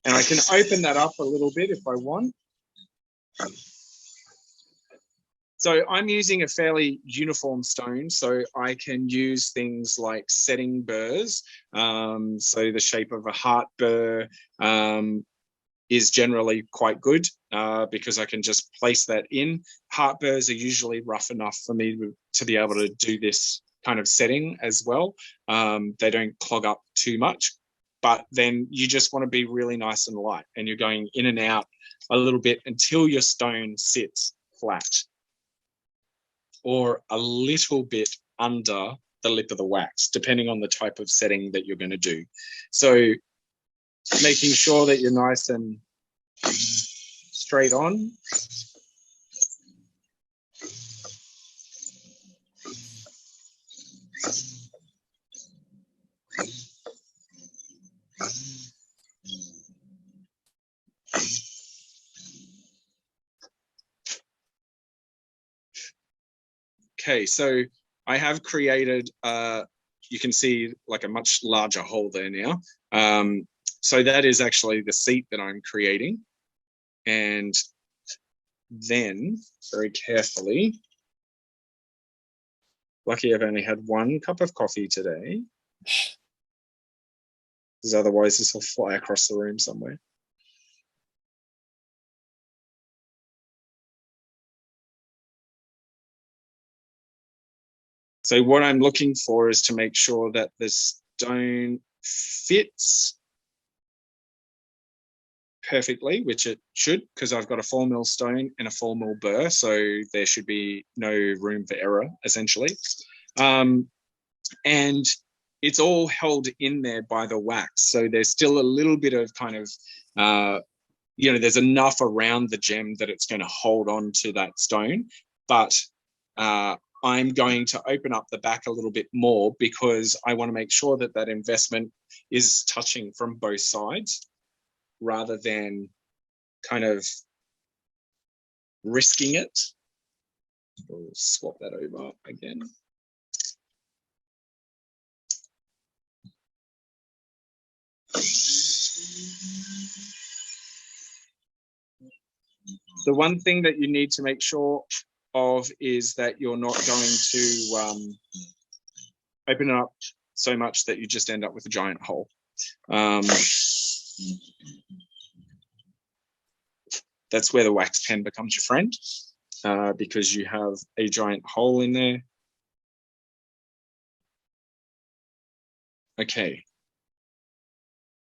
And I can open that up a little bit if I want. So I'm using a fairly uniform stone, so I can use things like setting burrs. So the shape of a heart burr is generally quite good because I can just place that in. Heart burrs are usually rough enough for me to be able to do this kind of setting as well. They don't clog up too much, but then you just want to be really nice and light, and you're going in and out a little bit until your stone sits flat or a little bit under the lip of the wax, depending on the type of setting that you're going to do. So making sure that you're nice and straight on. Okay, so I have created, you can see like a much larger hole there now. So that is actually the seat that I'm creating. And then very carefully, lucky I've only had one cup of coffee today, because otherwise this will fly across the room somewhere. So what I'm looking for is to make sure that the stone fits perfectly, which it should, because I've got a 4mm stone and a 4mm burr, so there should be no room for error, essentially. And it's all held in there by the wax, so there's still a little bit of kind of, there's enough around the gem that it's going to hold on to that stone, but I'm going to open up the back a little bit more because I want to make sure that that investment is touching from both sides rather than kind of risking it. We'll swap that over again. The one thing that you need to make sure of is that you're not going to open it up so much that you just end up with a giant hole. That's where the wax pen becomes your friend, because you have a giant hole in there. Okay.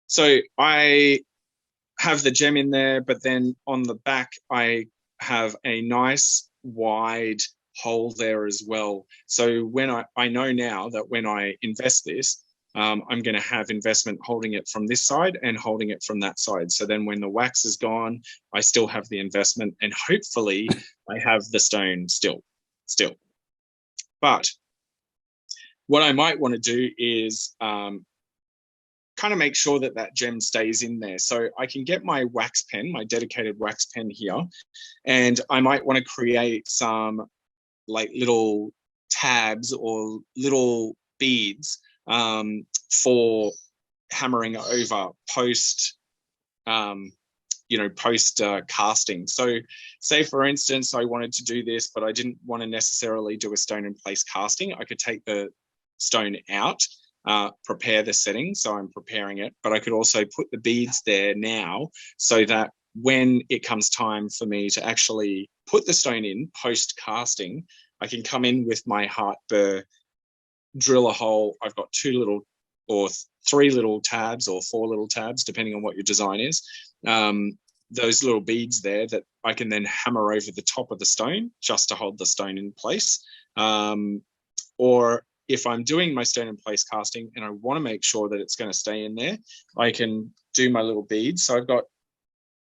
So I have the gem in there, but then on the back, I have a nice wide hole there as well. So when I know now that when I invest this, I'm going to have investment holding it from this side and holding it from that side. So then when the wax is gone, I still have the investment, and hopefully I have the stone still. But what I might want to do is kind of make sure that that gem stays in there. So I can get my wax pen, my dedicated wax pen here, and I might want to create some like little tabs or little beads for hammering over post casting. So say for instance, I wanted to do this, but I didn't want to necessarily do a stone in place casting. I could take the stone out, prepare the setting. So I'm preparing it, but I could also put the beads there now so that when it comes time for me to actually put the stone in post casting, I can come in with my heart burr, drill a hole. I've got two little or 3 little tabs or 4 little tabs, depending on what your design is. Those little beads there that I can then hammer over the top of the stone just to hold the stone in place. Or if I'm doing my stone in place casting and I want to make sure that it's going to stay in there, I can do my little beads. So I've got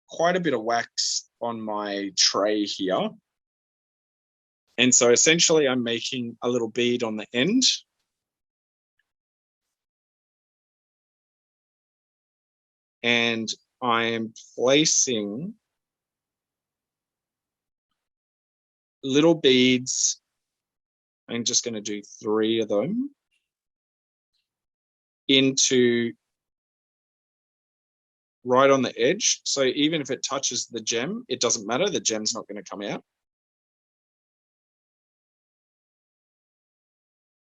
quite a bit of wax on my tray here. And so essentially I'm making a little bead on the end. And I am placing little beads. I'm just going to do 3 of them into right on the edge. So even if it touches the gem, it doesn't matter. The gem's not going to come out.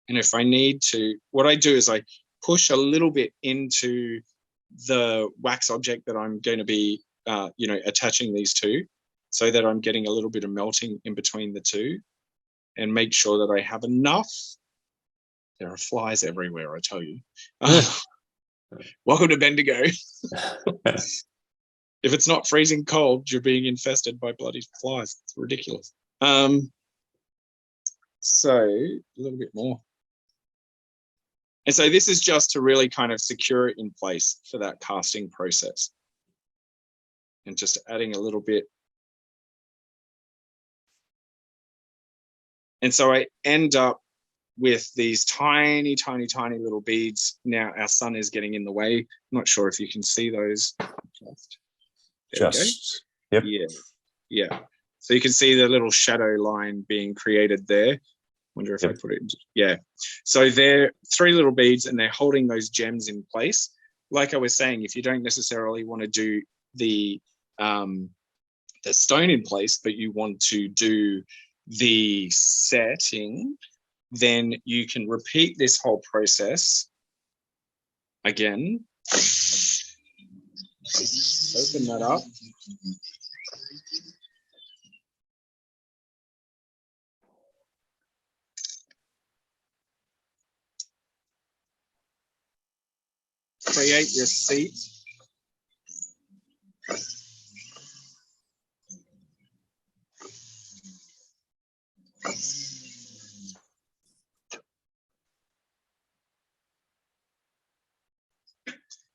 And if I need to, what I do is I push a little bit into the wax object that I'm going to be, attaching these to, so that I'm getting a little bit of melting in between the two, and make sure that I have enough. There are flies everywhere, I tell you. Welcome to Bendigo. If it's not freezing cold, you're being infested by bloody flies. It's ridiculous. So a little bit more. And so this is just to really kind of secure it in place for that casting process. And just adding a little bit. And so I end up with these tiny, tiny, tiny little beads. Now our sun is getting in the way. I'm not sure if you can see those. Just, yep. Yeah. So you can see the little shadow line being created there. Wonder if I put it, yeah. So they're 3 little beads and they're holding those gems in place. Like I was saying, if you don't necessarily want to do the stone in place, but you want to do the setting, then you can repeat this whole process again. Open that up. Create your seat.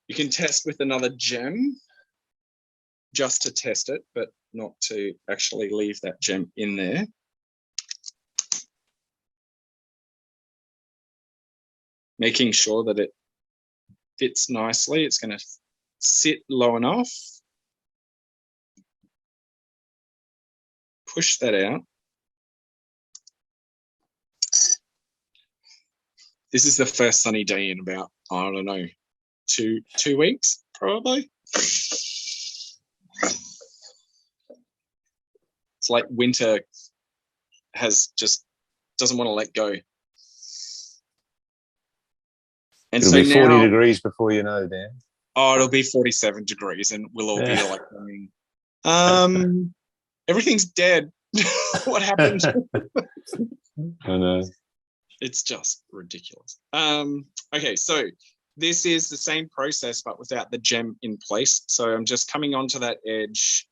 You can test with another gem just to test it, but not to actually leave that gem in there. Making sure that it fits nicely. It's going to sit low enough. Push that out. This is the first sunny day in about, I don't know, two weeks, probably. It's like winter doesn't want to let go. And it'll be 40 degrees before you know, Dan. Oh, it'll be 47 degrees and we'll all be like going, everything's dead. What happened? I know. It's just ridiculous. Okay, so this is the same process, but without the gem in place. So I'm just coming onto that edge,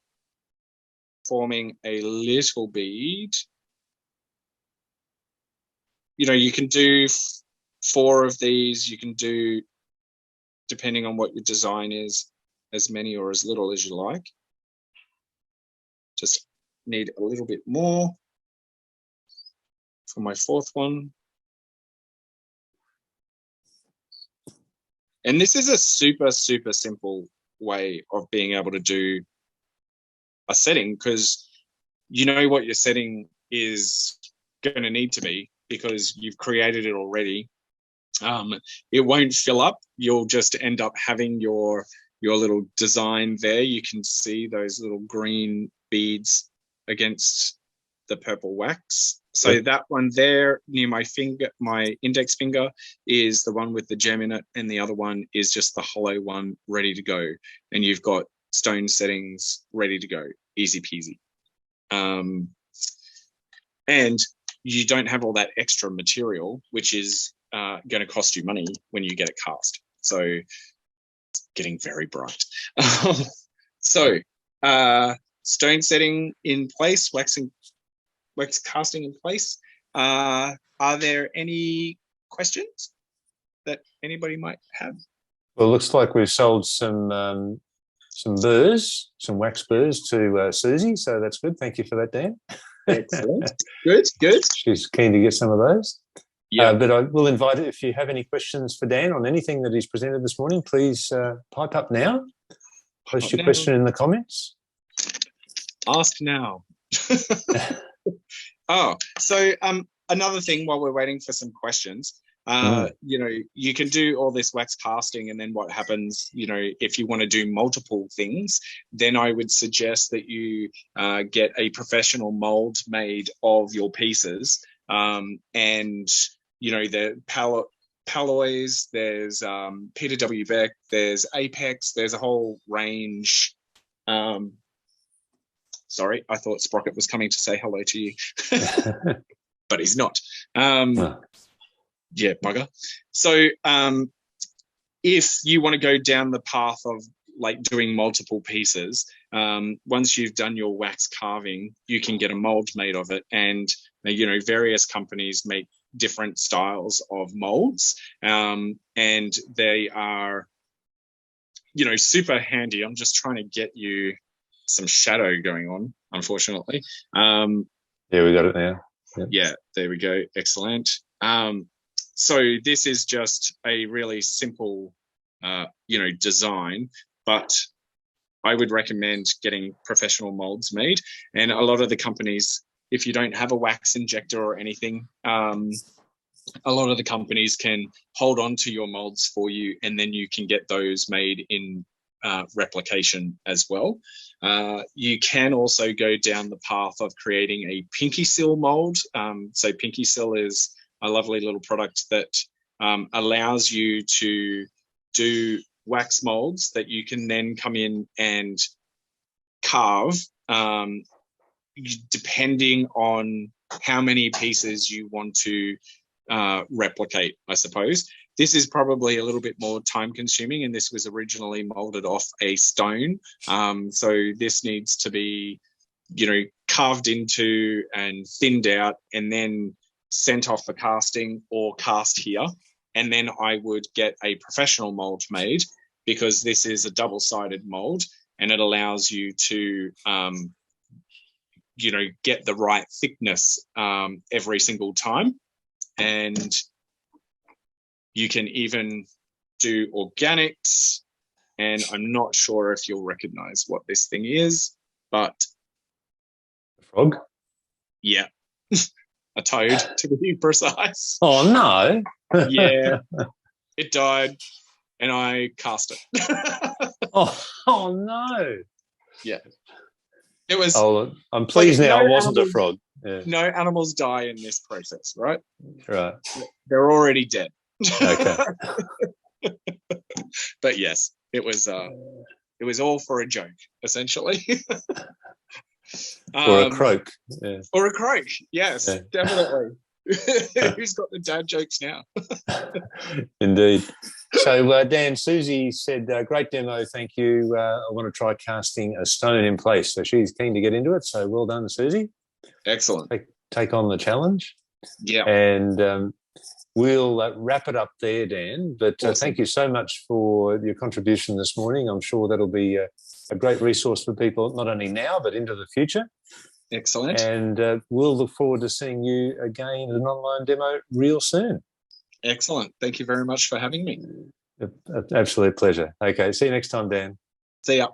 forming a little bead. You know, you can do 4 of these. You can do, depending on what your design is, as many or as little as you like. Just need a little bit more for my 4th one. And this is a super, super simple way of being able to do a setting, because you know what your setting is going to need to be because you've created it already. It won't fill up. You'll just end up having your little design there. You can see those little green beads against the purple wax. So that one there near my finger, my index finger, is the one with the gem in it, and the other one is just the hollow one ready to go. And you've got stone settings ready to go, easy peasy. And you don't have all that extra material, which is going to cost you money when you get it cast. So it's getting very bright. So stone setting in place, wax casting in place. Are there any questions that anybody might have? Well, it looks like we've sold some burrs, some wax burrs to Susie, so that's good. Thank you for that, Dan. Excellent. Good. She's keen to get some of those. Yeah. But I will invite, if you have any questions for Dan on anything that he's presented this morning, please pipe up now. Post your question in the comments. Ask now. Oh, so another thing while we're waiting for some questions, you can do all this wax casting, and then what happens, if you want to do multiple things, then I would suggest that you get a professional mold made of your pieces. And, the Palloys, there's Peter W. Beck, there's Apex, there's a whole range. Sorry, I thought Sprocket was coming to say hello to you, but he's not. Yeah, bugger. So if you want to go down the path of like doing multiple pieces, once you've done your wax carving, you can get a mold made of it. And, various companies make different styles of molds, and they are, super handy. I'm just trying to get you some shadow going on, unfortunately. Yeah, we got it now. Yep. Yeah, there we go. Excellent. So this is just a really simple, design, but I would recommend getting professional molds made. And a lot of the companies, if you don't have a wax injector or anything, a lot of the companies can hold on to your molds for you, and then you can get those made in replication as well. You can also go down the path of creating a Pinky Seal mold. So Pinky Seal is a lovely little product that allows you to do wax molds that you can then come in and carve, depending on how many pieces you want to replicate, I suppose. This is probably a little bit more time consuming, and this was originally molded off a stone. So this needs to be, carved into and thinned out and then sent off for casting or cast here. And then I would get a professional mold made, because this is a double-sided mold and it allows you to, get the right thickness every single time. And you can even do organics, and I'm not sure if you'll recognize what this thing is, but Frog? Yeah, a toad to be precise. Oh no! Yeah, it died, and I cast it. oh no! Yeah, it was. Oh, I'm pleased now. It wasn't a frog. Yeah. No animals die in this process, right? Right. They're already dead. Okay. But yes, it was all for a joke, essentially. Or a croak. Yeah. Or a croak, yes, yeah. Definitely. Yeah. Who's got the dad jokes now? Indeed. So, Dan, Susie said, great demo, thank you. I want to try casting a stone in place. So she's keen to get into it. So well done, Susie. Excellent. Take on the challenge. Yeah. And we'll wrap it up there, Dan. But awesome. Thank you so much for your contribution this morning. I'm sure that'll be a great resource for people, not only now, but into the future. Excellent. And we'll look forward to seeing you again at an online demo real soon. Excellent. Thank you very much for having me. Absolute pleasure. Okay. See you next time, Dan. See ya.